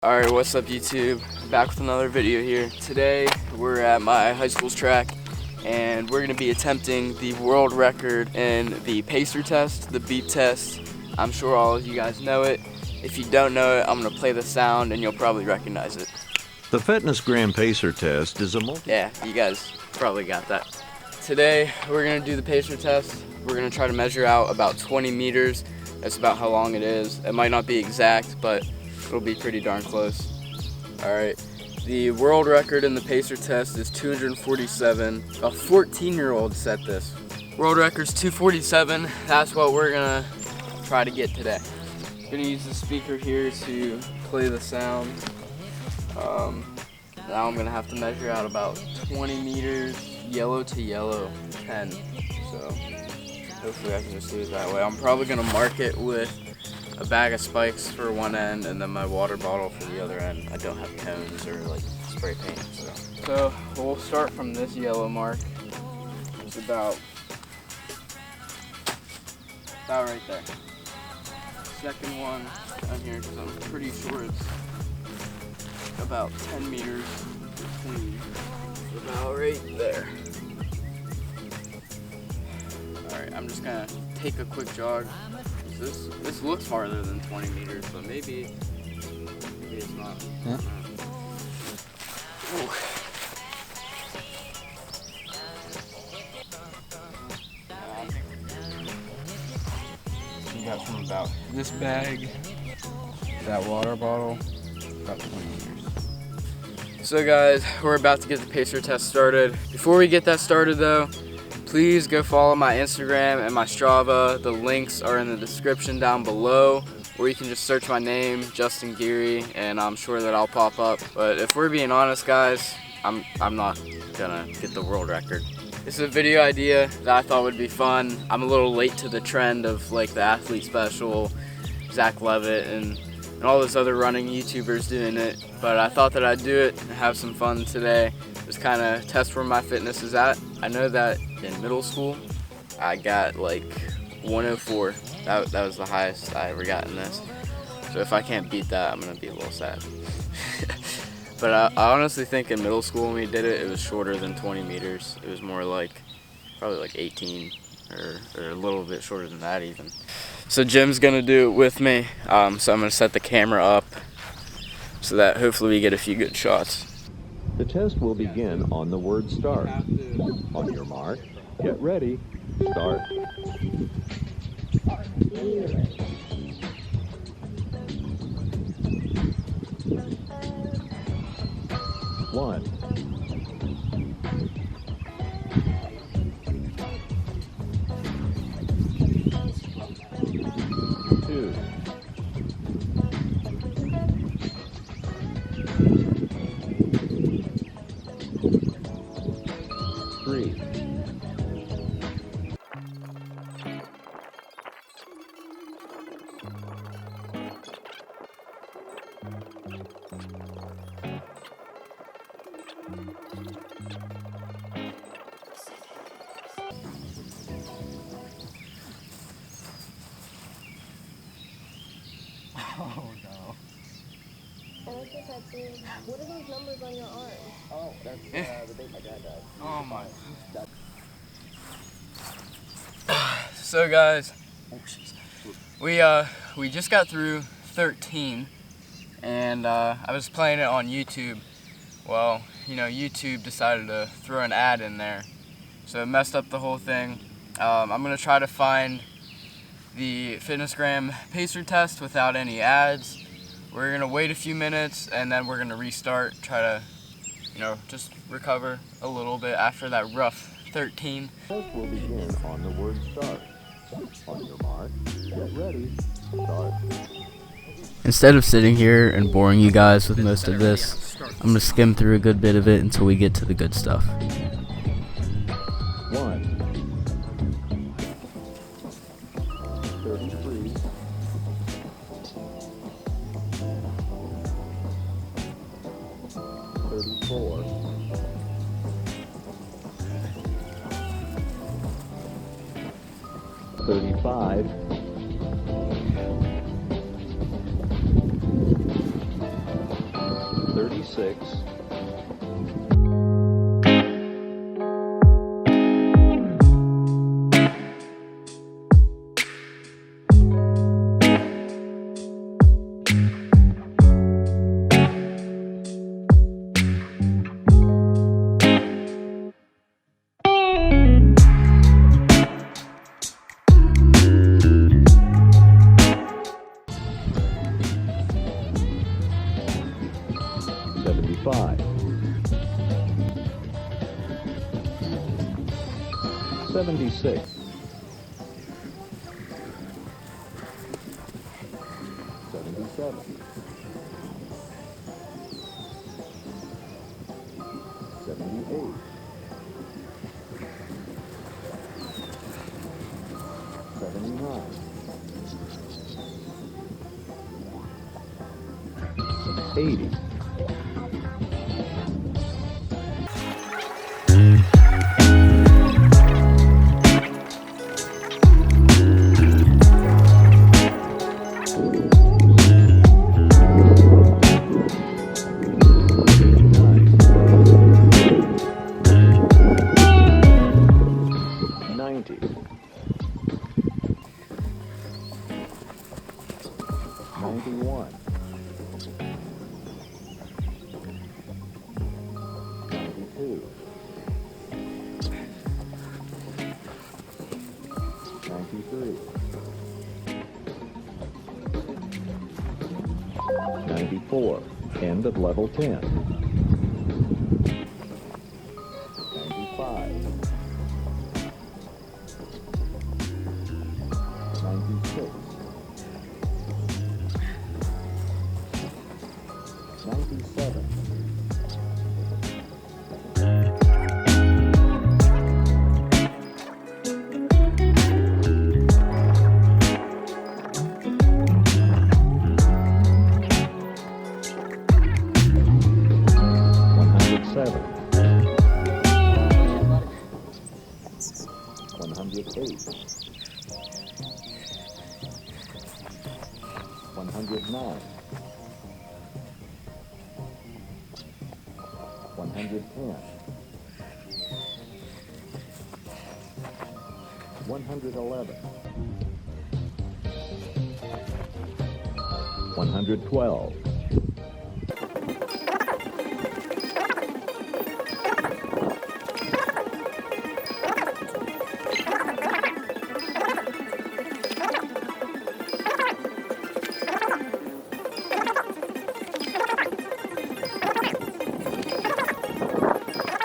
Alright, what's up YouTube? Back with another video here. Today we're at my high school's track and we're going to be attempting the world record in the PACER test, the beep test. I'm sure all of you guys know it. If you don't know it, I'm going to play the sound and you'll probably recognize it. The FitnessGram PACER test is a Yeah, you guys probably got that. Today we're going to do the PACER test. We're going to try to measure out about 20 meters. That's about how long it is. It might not be exact, but it'll be pretty darn close. Alright, the world record in the PACER test is 247. A 14-year-old set this. World record's 247. That's what we're gonna try to get today. I'm gonna use the speaker here to play the sound. Now I'm gonna have to measure out about 20 meters, yellow to yellow, 10. So hopefully I can just do it that way. I'm probably gonna mark it with a bag of spikes for one end and then my water bottle for the other end. I don't have cones or like spray paint, so we'll start from this yellow mark. It's about right there. Second one down here, because I'm pretty sure it's about 10 meters between. About right there. Alright, I'm just gonna take a quick jog. This looks farther than 20 meters, but maybe it's not. Huh? We got from about this bag, that water bottle, about 20 meters. So guys, we're about to get the PACER test started. Before we get that started though, please go follow my Instagram and my Strava. The links are in the description down below, or you can just search my name, Justin Geary, and I'm sure that I'll pop up. But if we're being honest, guys, I'm not gonna get the world record. This is a video idea that I thought would be fun. I'm a little late to the trend of like the Athlete Special, Zach Levitt, and all those other running YouTubers doing it. But I thought that I'd do it and have some fun today. Just kind of test where my fitness is at. I know that in middle school, I got like 104. That was the highest I ever got in this. So if I can't beat that, I'm gonna be a little sad. But I honestly think in middle school when we did it, it was shorter than 20 meters. It was more like, probably like 18 or a little bit shorter than that even. So Jim's gonna do it with me. So I'm gonna set the camera up so that hopefully we get a few good shots. The test will begin on the word start. On your mark, get ready, start. One. Two. Three. Oh no. What are those numbers on your arm? Oh, that's the date my dad died. Oh my. So guys, we just got through 13 and I was playing it on YouTube. Well, you know, YouTube decided to throw an ad in there, so it messed up the whole thing. I'm gonna try to find the FitnessGram PACER test without any ads. We're gonna wait a few minutes and then we're gonna restart, try to, you know, just recover a little bit after that rough 13. Test will begin on the word start. On your mark, get ready, start. Instead of sitting here and boring you guys with most of this, I'm gonna skim through a good bit of it until we get to the good stuff. 1. 33. 34. 35. 36. Five. 76. 77. 78. 79. 80. 90. 91. 92. 93. 94. End of level 10. 95. 96. 97. 107. 108. 109. 110. 111. 112.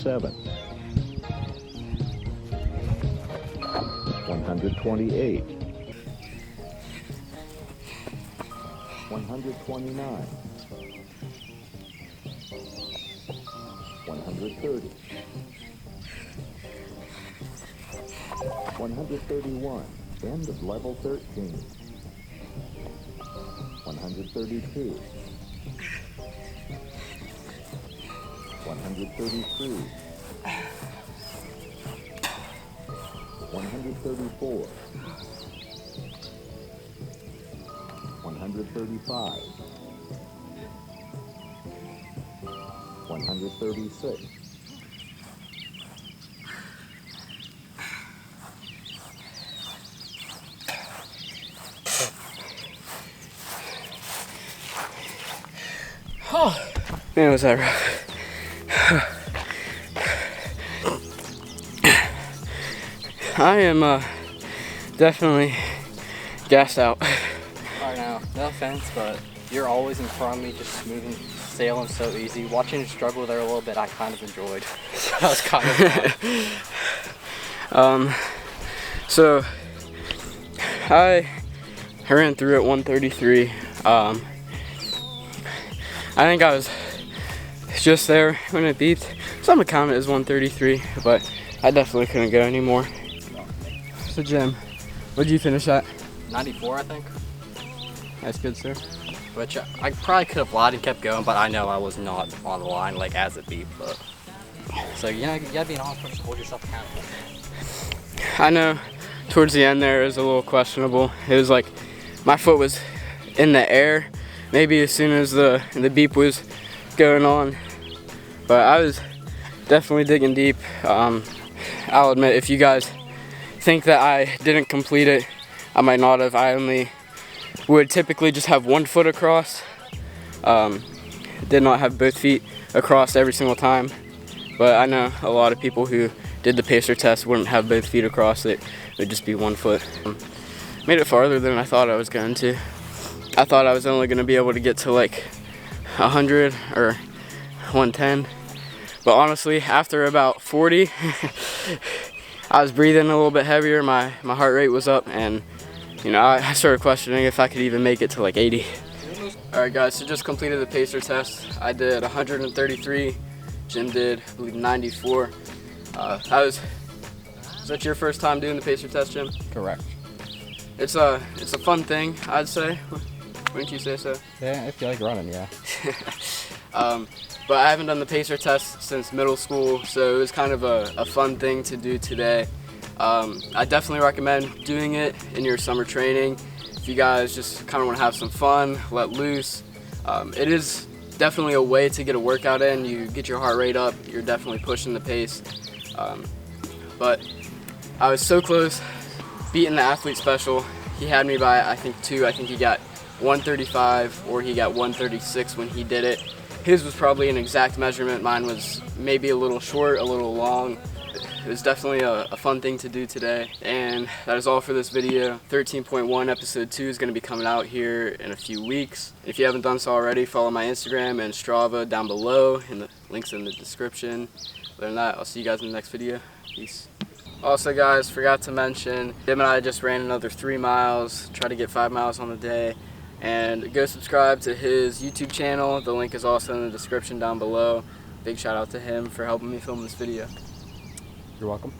7. 128. 129. 130. 131. End of level 13. 132. 133. 134. 135. 136. Man, was that rough. I am definitely gassed out. I know, no offense, but you're always in front of me, just smoothing, sailing so easy. Watching you struggle there a little bit, I kind of enjoyed. So that was kind of fun. So I ran through at 133. I think I was just there when it beeped. So I'm gonna count it as 133, but I definitely couldn't go anymore. So Jim, what did you finish at? 94, I think. That's good, sir. Which I probably could have lied and kept going, but I know I was not on the line like as it beeped. But so you know, you gotta be an honest person to hold yourself accountable. I know towards the end there it was a little questionable. It was like my foot was in the air. Maybe as soon as the beep was going on. But I was definitely digging deep. I'll admit, if you guys think that I didn't complete it, I might not have. I only would typically just have one foot across. Did not have both feet across every single time. But I know a lot of people who did the PACER test wouldn't have both feet across. It would just be one foot. Made it farther than I thought I was going to. I thought I was only going to be able to get to like 100 or 110. But honestly, after about 40, I was breathing a little bit heavier. My heart rate was up, and you know, I started questioning if I could even make it to like 80. Alright guys, so just completed the PACER test. I did 133. Jim did, I believe, 94. Was that your first time doing the PACER test, Jim? Correct. It's a fun thing, I'd say. Wouldn't you say so? Yeah, if you like running, yeah. But I haven't done the PACER test since middle school, so it was kind of a fun thing to do today. I definitely recommend doing it in your summer training. If you guys just kind of want to have some fun, let loose. It is definitely a way to get a workout in. You get your heart rate up, you're definitely pushing the pace. But I was so close beating the athlete special. He had me by, I think, 2. I think he got 135 or he got 136 when he did it. His was probably an exact measurement. Mine was maybe a little short, a little long. It was definitely a fun thing to do today. And that is all for this video. 13.1 episode 2 is going to be coming out here in a few weeks. If you haven't done so already, follow my Instagram and Strava down below, and the links in the description. Other than that, I'll see you guys in the next video. Peace. Also guys, forgot to mention, Jim and I just ran another 3 miles, try to get 5 miles on the day. And go subscribe to his YouTube channel. The link is also in the description down below. Big shout out to him for helping me film this video. You're welcome.